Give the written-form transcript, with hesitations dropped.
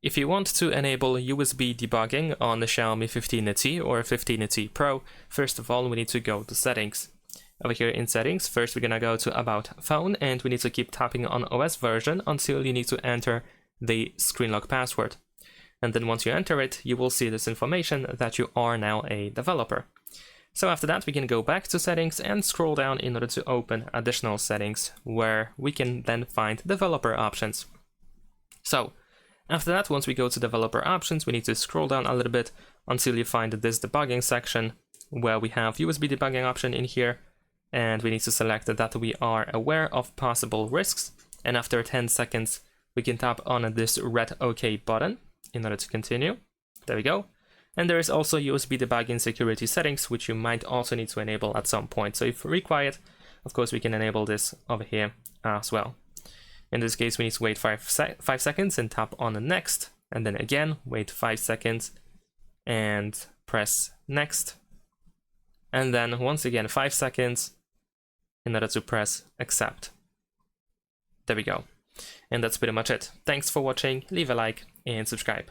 If you want to enable USB debugging on the Xiaomi 15T or 15T Pro, first of all, we need to go to Settings. Over here in Settings, first we're gonna go to About Phone, and we need to keep tapping on OS version until you need to enter the screen lock password. And then once you enter it, you will see this information that you are now a developer. So after that, we can go back to Settings and scroll down in order to open additional settings, where we can then find developer options. So after that, once we go to developer options, we need to scroll down a little bit until you find this debugging section, where we have USB debugging option in here, and we need to select that we are aware of possible risks. And after 10 seconds, we can tap on this red OK button in order to continue. There we go. And there is also USB debugging security settings, which you might also need to enable at some point. So if required, of course, we can enable this over here as well. In this case, we need to wait 5 seconds and tap on the next, and then again, wait 5 seconds and press next. And then once again, 5 seconds in order to press accept. There we go. And that's pretty much it. Thanks for watching, leave a like and subscribe.